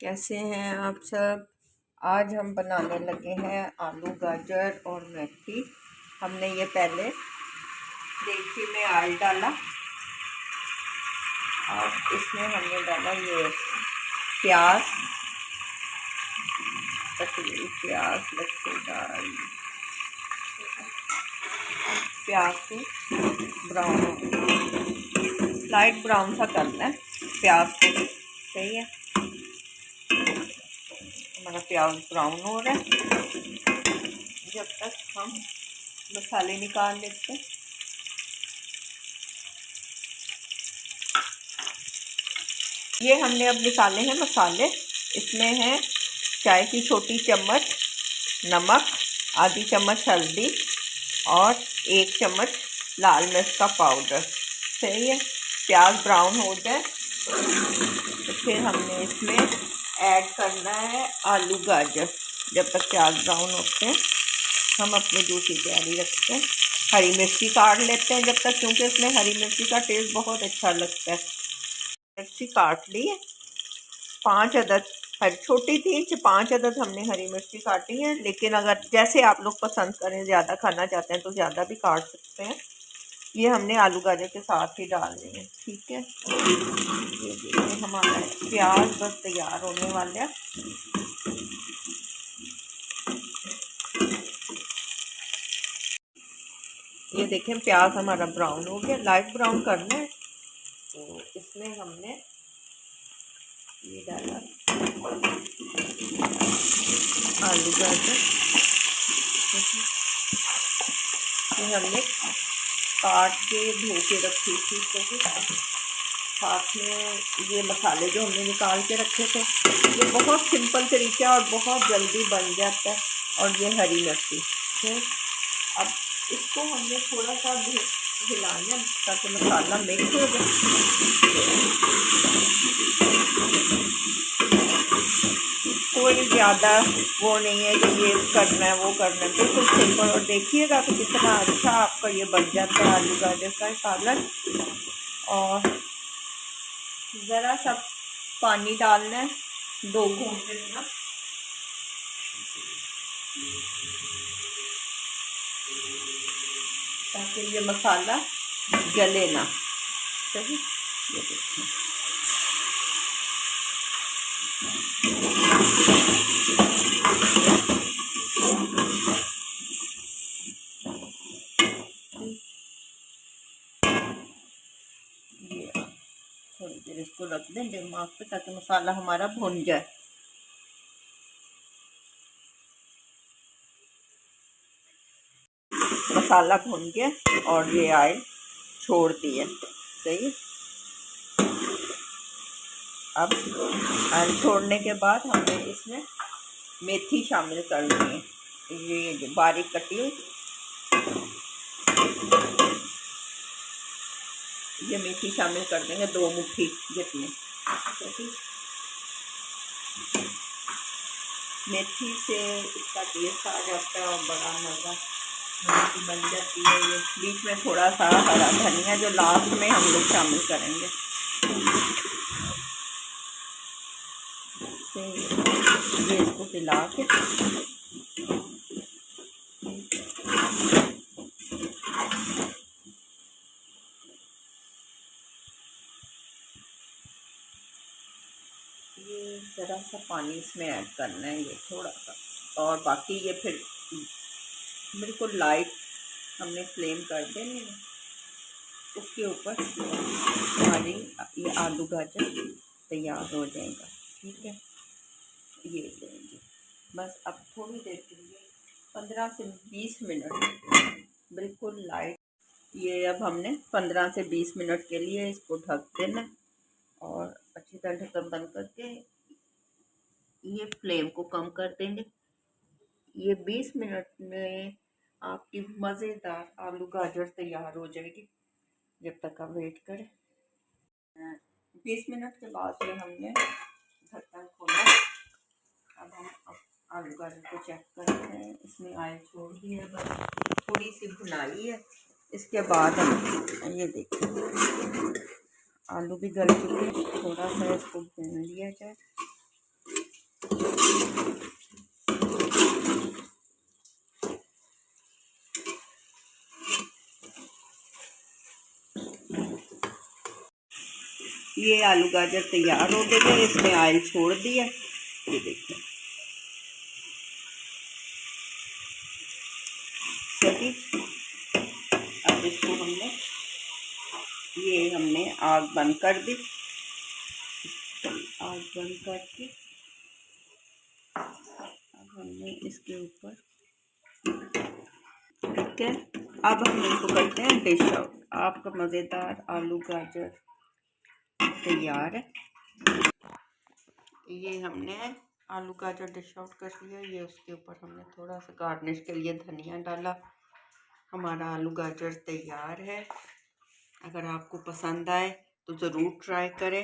कैसे हैं आप सब। आज हम बनाने लगे हैं आलू गाजर और मेथी। हमने ये पहले देगची में ऑयल डाला और इसमें हमने डाला ये प्याज, कटी प्याज लच्छे डाल। प्याज को ब्राउन, लाइट ब्राउन सा करना है प्याज को। सही है, हमारा प्याज ब्राउन हो रहा है। जब तक हम मसाले निकाल लेते हैं। ये हमने अब निकाले हैं मसाले। इसमें है चाय की छोटी चम्मच नमक, आधी चम्मच हल्दी और 1 चम्मच लाल मिर्च का पाउडर। सही है, प्याज ब्राउन हो जाए तो फिर हमने इसमें ऐड करना है आलू गाजर। जब तक प्याज ब्राउन होते हैं हम अपनी दूसरी तैयारी रखते हैं। हरी मिर्ची काट लेते हैं जब तक, क्योंकि इसमें हरी मिर्ची का टेस्ट बहुत अच्छा लगता है। मिर्ची काट ली है 5 अदद, छोटी थी 5 अदद हमने हरी मिर्ची काटी है। लेकिन अगर जैसे आप लोग पसंद करें, ज़्यादा खाना चाहते हैं तो ज़्यादा भी काट सकते हैं। ये हमने आलू गाजर के साथ ही डालनी है। ठीक है, ये देखिए हमारा प्याज बस तैयार होने वाला है। ये देखें प्याज हमारा ब्राउन हो गया, लाइट ब्राउन करना है। तो इसमें हमने ये डाला आलू गाजर। ये हमने काट के धो के रखी थी, तो साथ में ये मसाले जो हमने निकाल के रखे थे। ये बहुत सिंपल तरीका और बहुत जल्दी बन जाता है। और ये हरी मिर्ची है। अब इसको हमने थोड़ा सा हिलाना ताकि मसाला मिक्स हो जाए। कोई ज़्यादा वो नहीं है कि ये करना है वो करना है, बिल्कुल सिंपल। और देखिएगा तो कितना अच्छा आपका ये बन जाता है आलू गाजर का सालन। और ज़रा सा पानी डालना है, 2 घूंट देना, ताकि ये मसाला जले ना। सही, ये देखिए थोड़ी देर इसको रख दें दिमाग पे ताकि मसाला हमारा भुन जाए। मसाला भुन गया और ये ऑयल छोड़ दिए। सही है, अब ऑयल छोड़ने के बाद हमने इसमें मेथी शामिल करनी है। ये जो बारीक कटी हुई ये मेथी शामिल कर देंगे, 2 मुट्ठी जितनी। मेथी से इसका टेस्ट आ जाता है और बड़ा मज़ा बन जाती है। ये बीच में थोड़ा सा हरा धनिया जो लास्ट में हम लोग शामिल करेंगे। ये इसको पिला के ये ज़रा सा पानी इसमें ऐड करना है, ये थोड़ा सा। और बाकी ये फिर बिल्कुल लाइट हमने फ्लेम कर देनी है। उसके ऊपर हमारी ये आलू गाजर तैयार हो जाएगा। ठीक है, ये लेंगे बस। अब थोड़ी देर के लिए 15 से 20 मिनट बिल्कुल लाइट। ये अब हमने 15 से 20 मिनट के लिए इसको ढक देना और अच्छी तरह ढक्कन बंद करके ये फ्लेम को कम कर देंगे। ये 20 मिनट में आपकी मज़ेदार आलू गाजर तैयार हो जाएगी। जब तक आप वेट करें। 20 मिनट के बाद ये हमने ढक्कन खोला। अब हम आलू गाजर को चेक करते हैं। इसमें ऑयल छोड़ दी है, बस थोड़ी सी भुनाई है। इसके बाद हम ये देखिए आलू भी गल चुके हैं। थोड़ा सा इसको भून लिया जाए। ये आलू गाजर तैयार हो गए हैं, इसमें ऑयल छोड़ दिया, ये देखिए। चलिए अब इसको हमने आग बंद कर दी। आग बंद करके अब हमने इसके ऊपर, ठीक है, अब हम इसको करते हैं डिश आउट। आपका मज़ेदार आलू गाजर तैयार है। ये हमने आलू गाजर डिश आउट कर लिया। ये उसके ऊपर हमने थोड़ा सा गार्निश के लिए धनिया डाला। हमारा आलू गाजर तैयार है। अगर आपको पसंद आए तो ज़रूर ट्राई करें।